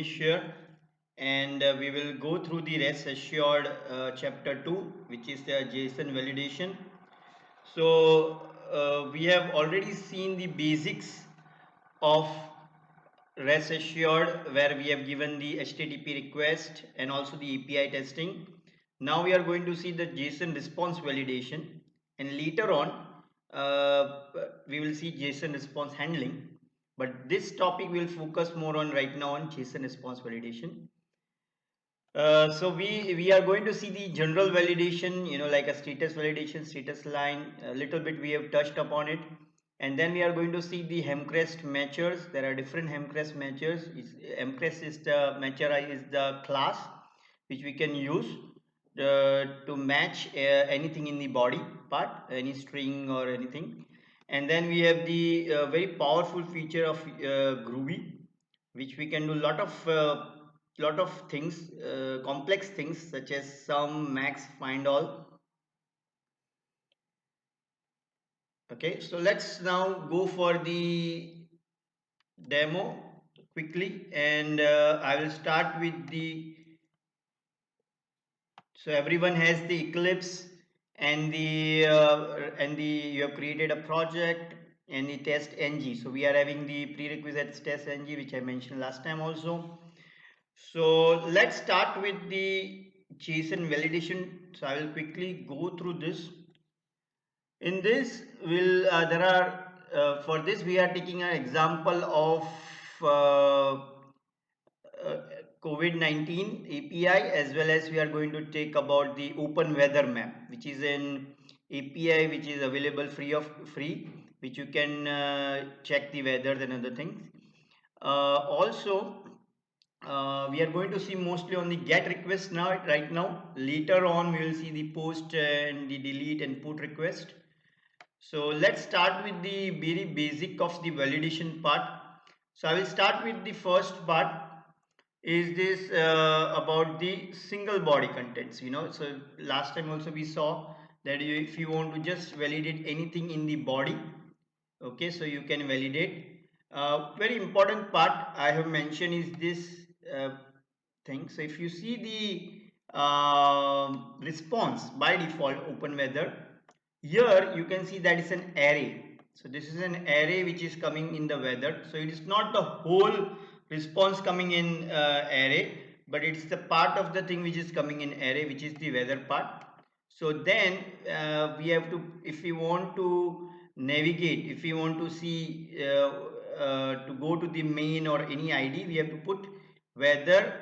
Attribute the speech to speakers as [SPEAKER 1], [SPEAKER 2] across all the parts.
[SPEAKER 1] Dinesh here, and we will go through the rest assured chapter 2, which is the JSON validation. So, we have already seen the basics of rest assured, where we have given the HTTP request and also the API testing. Now we are going to see the JSON response validation, and later on we will see JSON response handling. But this topic will focus more on right now on JSON response validation. So we are going to see the general validation, like a status validation, status line. A little bit we have touched upon it, and then we are going to see the Hemcrest matchers. There are different Hemcrest matchers. Hemcrest is the matcher is the class which we can use to match anything in the body part, any string or anything. And then we have the very powerful feature of Groovy, which we can do lot of things, complex things such as sum, max, find all. Okay, so let's now go for the demo quickly, and I will start with so everyone has the Eclipse and the you have created a project and the test ng. So we are having the prerequisites test ng, which I mentioned last time also. So let's start with the JSON validation. So I will quickly go through this. In this, there are for this we are taking an example of COVID-19 API, as well as we are going to take about the Open Weather Map, which is an API which is available free, which you can check the weather and other things. Also, we are going to see mostly on the get request now. Right now, later on we will see the post and the delete and put request. So let's start with the very basic of the validation part. So I will start with the first part. Is this about the single body contents? So last time also we saw that if you want to just validate anything in the body, okay, so you can validate. Very important part I have mentioned is this thing. So if you see the response by default open weather, here you can see that is an array. So this is an array which is coming in the weather. So it is not the whole response coming in array, but it's the part of the thing which is coming in array, which is the weather part. So then we have to, if we want to navigate, if we want to see to go to the main or any ID, we have to put weather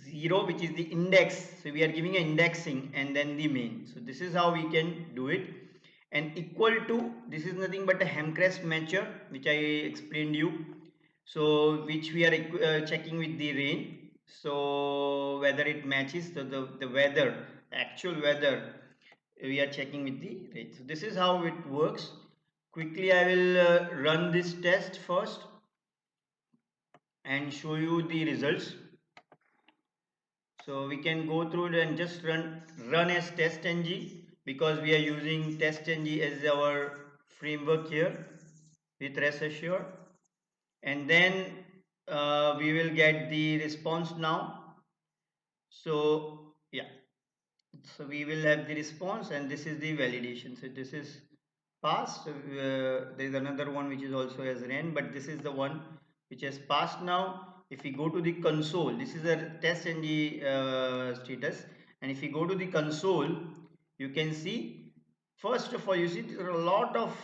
[SPEAKER 1] 0, which is the index. So we are giving an indexing and then the main. So this is how we can do it. And equal to, this is nothing but a Hemcrest matcher, which I explained you. So which we are checking with the rain. So whether it matches, so the weather, actual weather, we are checking with the rain. So this is how it works. Quickly I will run this test first and show you the results. So we can go through it and just run as testng, because we are using testng as our framework here with rest assured. And then we will get the response now. So yeah, so we will have the response, and this is the validation. So this is passed. There is another one which is also as ran, but this is the one which has passed now. If we go to the console, this is a test ng status, and if we go to the console, you can see, first of all, you see there are a lot of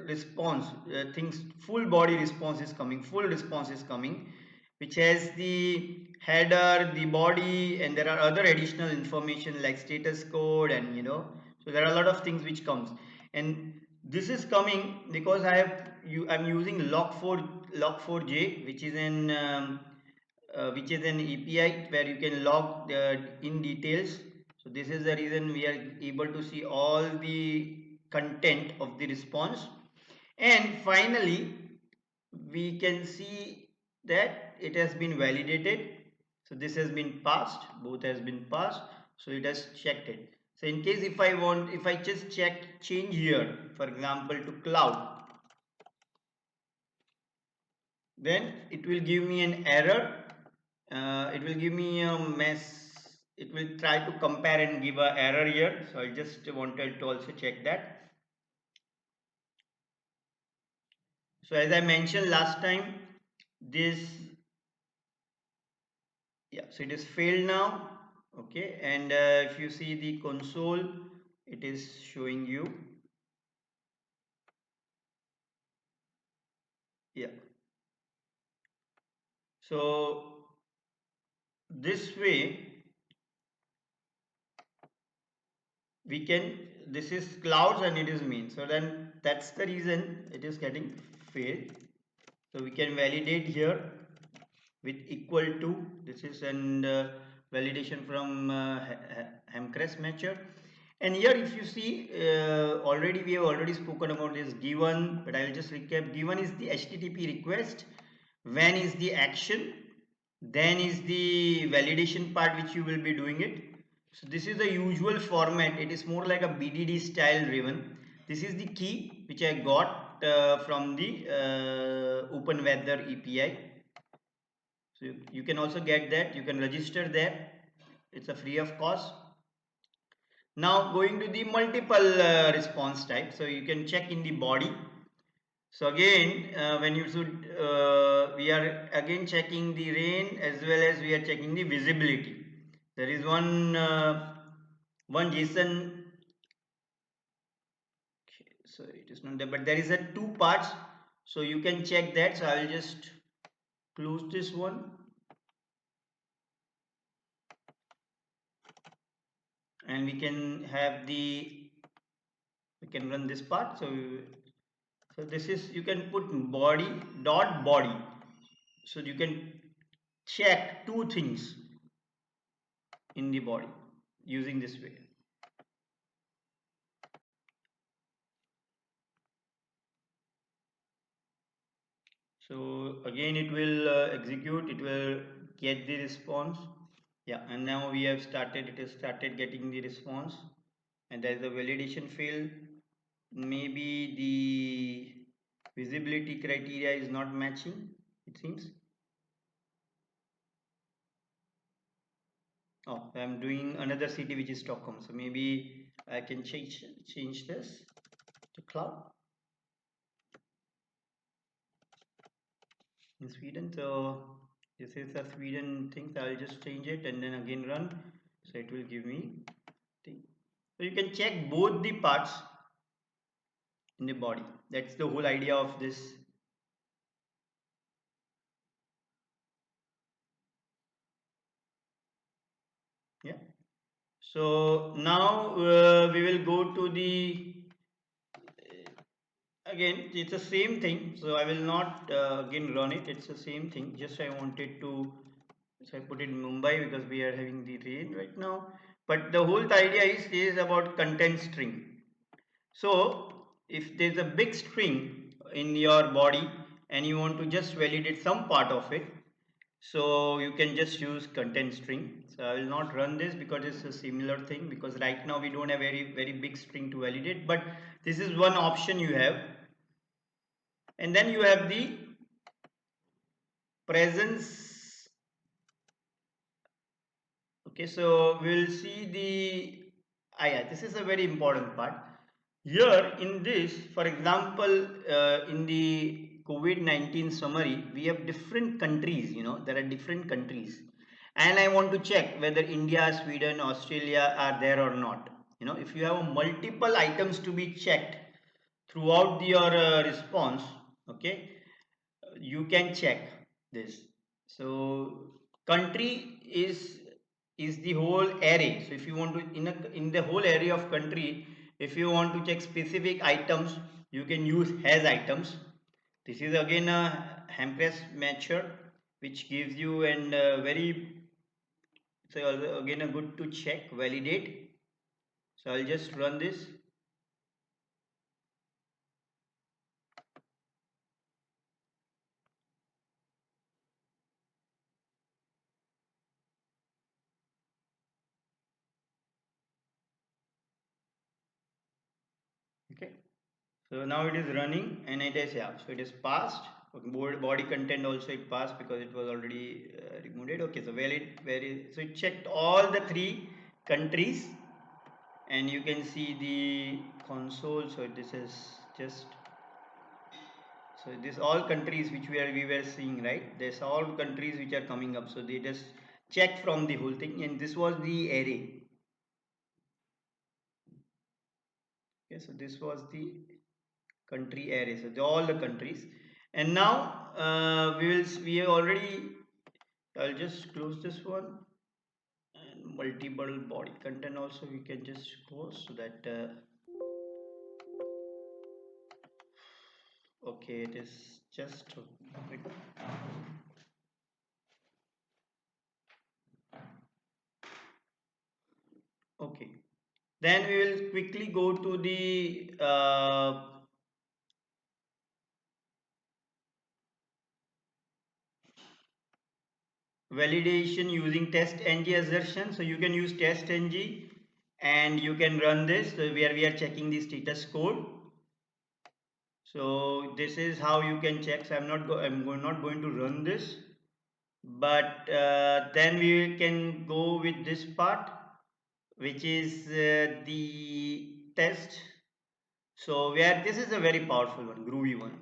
[SPEAKER 1] response things. Full body response is coming, full response is coming, which has the header, the body, and there are other additional information like status code, and so there are a lot of things which comes. And this is coming because I'm using log4j, which is an API where you can log in details. So this is the reason we are able to see all the content of the response. And finally, we can see that it has been validated. So this has been passed, both has been passed, so it has checked it. So in case if I just change here, for example, to cloud, then it will give me an error. It will give me a mess. It will try to compare and give a error here, so I just wanted to also check that. So as I mentioned last time, this, yeah, so it is failed now. Okay, and if you see the console, it is showing you, yeah. So this way we can, this is clouds and it is mean, so then that's the reason it is getting failed. So we can validate here with equal to, this is an validation from Hamcrest matcher. And here if you see, already we have already spoken about this given, but I will just recap. Given is the HTTP request, when is the action, then is the validation part which you will be doing it. So this is the usual format. It is more like a BDD style driven. This is the key which I got from the OpenWeather API. So you can also get that, you can register there, it's a free of cost. Now going to the multiple response type, so you can check in the body. So again, when you should, we are again checking the rain as well as we are checking the visibility. There is one JSON. Okay, so it is not there, but there is a two parts, so you can check that. So I will just close this one, and we can have the, we can run this part. So this is, you can put body dot body, so you can check two things in the body using this way. So again it will execute, it will get the response. Yeah, and now we have started, it has started getting the response, and there is a validation fail. Maybe the visibility criteria is not matching, it seems. Oh, I'm doing another city which is Stockholm, so maybe I can change this to cloud in Sweden. So this is a Sweden thing, so I'll just change it and then again run, so it will give me thing. So you can check both the parts in the body. That's the whole idea of this. Yeah. So now we will go to the, again it's the same thing, so I will not again run it, it's the same thing, just I wanted to, so I put it in Mumbai because we are having the rain right now. But the whole idea is about content string. So if there's a big string in your body and you want to just validate some part of it, so you can just use content string. So I will not run this because it's a similar thing, because right now we don't have very big string to validate, but this is one option you have. And then you have the presence. Okay, so we'll see the, yeah, this is a very important part here in this. For example, in the COVID-19 summary, we have different countries, you know, there are different countries, and I want to check whether India, Sweden, Australia are there or not. You know, if you have multiple items to be checked throughout your response, okay, you can check this. So country is the whole array. So if you want to, in the whole area of country, if you want to check specific items, you can use has items. This is again a Hamcrest matcher which gives you an very, so again a good to check validate. So I'll just run this. Okay, so now it is running and it is, yeah, so it is passed. Okay, body content also it passed because it was already removed. Okay, so so it checked all the three countries, and you can see the console. So this is just, so this all countries which we were seeing, right? There's all countries which are coming up. So they just check from the whole thing, and this was the array. Okay, so this was the country array. So all the countries, and now we have already. I'll just close this one, and multiple body content also we can just close so that okay, it is just okay. Then we will quickly go to the validation using test ng assertion. So you can use test ng and you can run this, so where we are checking the status code. So this is how you can check. So not going to run this, but then we can go with this part, which is the test. So where this is a very powerful one, groovy one,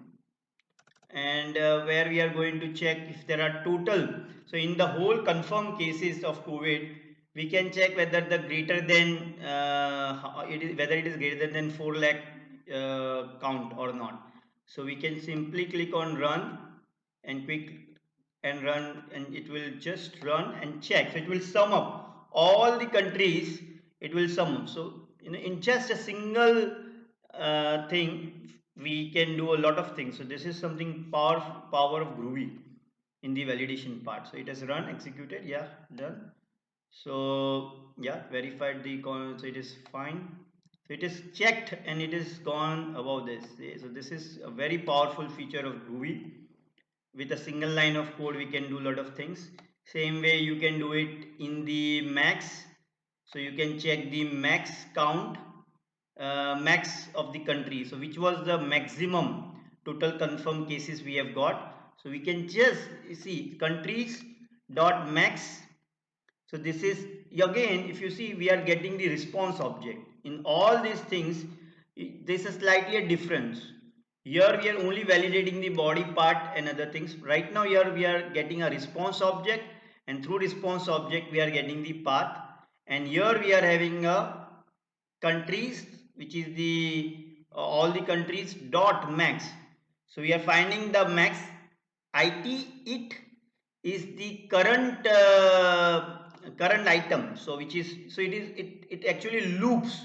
[SPEAKER 1] and where we are going to check if there are total. So in the whole confirmed cases of COVID, we can check whether the greater than whether it is greater than 4 lakh count or not. So we can simply click on run and quick and run, and it will just run and check. So it will sum up all the countries, it will sum up. So in just a single thing we can do a lot of things. So this is something power of groovy in the validation part. So it has run, executed, yeah, done. So yeah, verified the so it is fine. So it is checked and it is gone above this. So this is a very powerful feature of groovy. With a single line of code we can do a lot of things. Same way you can do it in the max. So you can check the max count, max of the country. So which was the maximum total confirmed cases we have got. So we can just see countries dot max. So this is, again, if you see, we are getting the response object in all these things. This is slightly a difference. Here we are only validating the body part and other things. Right now here we are getting a response object, and through response object we are getting the path, and here we are having a countries, which is the all the countries dot max. So we are finding the max. It is the current item. So which is, so it actually loops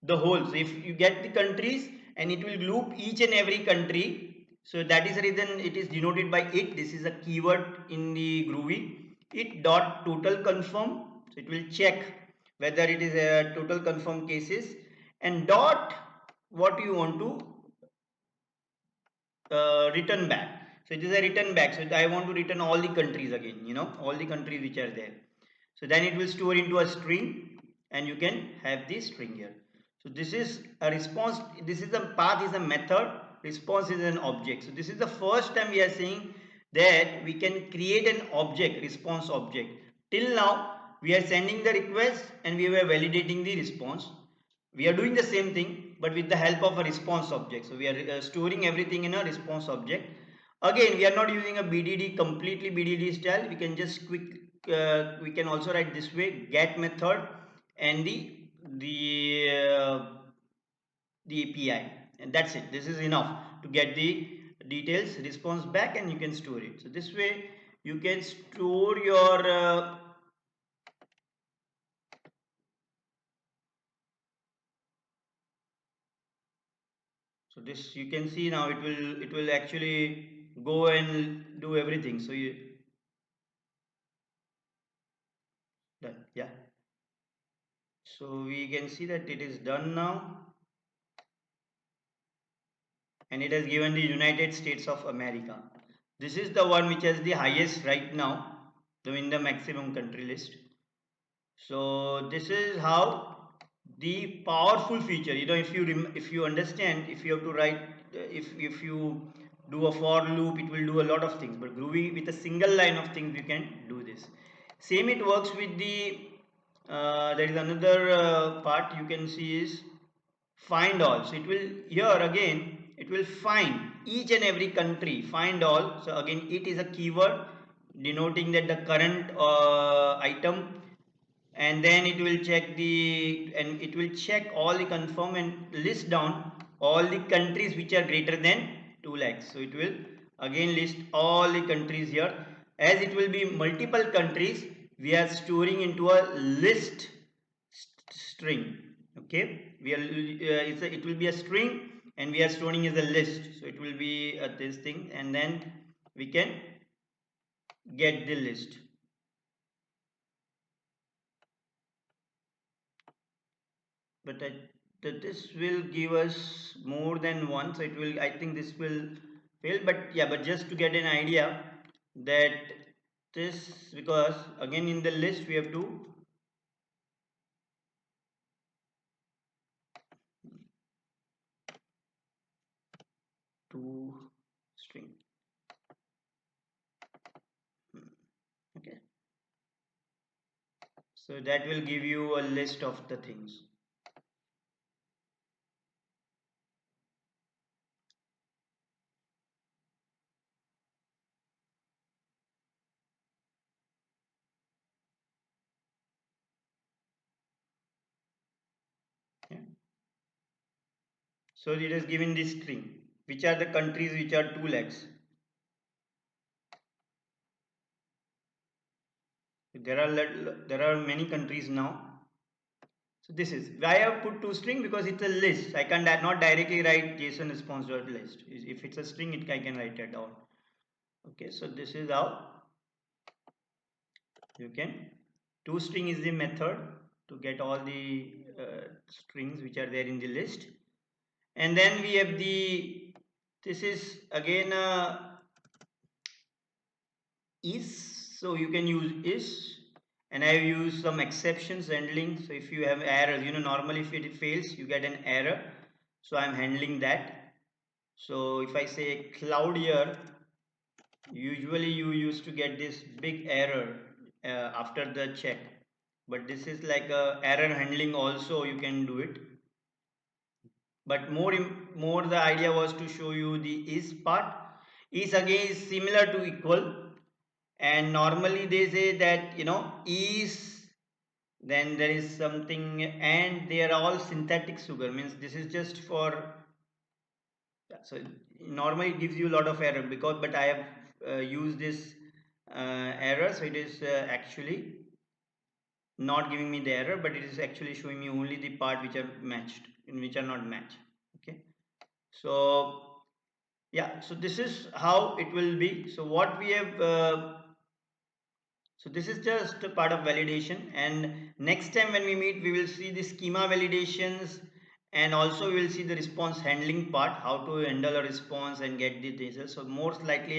[SPEAKER 1] the whole. So if you get the countries, and it will loop each and every country. So that is the reason it is denoted by it. This is a keyword in the groovy. It dot total confirm. So it will check whether it is a total confirmed cases, and dot what you want to return back. So it is a return back. So I want to return all the countries again, all the countries which are there. So then it will store into a string, and you can have this string here. So this is a response. This is a path, is a method. Response is an object. So this is the first time we are saying that we can create an object, response object. Till now we are sending the request and we were validating the response. We are doing the same thing, but with the help of a response object. So we are storing everything in a response object. Again, we are not using a BDD, completely BDD style. We can just we can also write this way: get method and the API, and that's it. This is enough to get the details response back, and you can store it. So this way you can store your so this, you can see now, it will actually go and do everything. So you done, yeah. So we can see that it is done now, and it has given the United States of America. This is the one which has the highest right now, in the maximum country list. So this is how the powerful feature, if you understand, if you have to write, if you do a for loop, it will do a lot of things, but Groovy with a single line of things you can do this. Same it works with the there is another part you can see is find all. So it will, here again it will find each and every country, find all. So again it is a keyword denoting that the current item, and then it will check the, and it will check all the confirm and list down all the countries which are greater than 2 lakhs. So it will again list all the countries here. As it will be multiple countries, we are storing into a list string. Okay, we are it will be a string and we are storing as a list. So it will be this thing, and then we can get the list. But this will give us more than one, so it will, I think this will fail. But yeah, but just to get an idea that this, because again in the list we have to string. Okay, so that will give you a list of the things. Yeah. So it is given this string, which are the countries which are 2 lakhs. There are many countries now. So this is why I have put string, because it's a list. I can not directly write JSON response.list. If it's a string, I can write it down. Okay, so this is how you can. ToString is the method to get all the strings which are there in the list. And then we have the, this is again is, so you can use is, and I have used some exceptions handling. So if you have errors, normally if it fails you get an error, so I'm handling that. So if I say cloud here, usually you used to get this big error after the check, but this is like a error handling also, you can do it. But more the idea was to show you the is part. Is again is similar to equal, and normally they say that is, then there is something, and they are all synthetic sugar, means this is just for, so normally it gives you a lot of error, because but I have used this error, so it is actually not giving me the error, but it is actually showing me only the part which are matched and which are not matched. Okay, so yeah, so this is how it will be. So what we have so this is just a part of validation, and next time when we meet we will see the schema validations, and also we will see the response handling part, how to handle a response and get the data. So most likely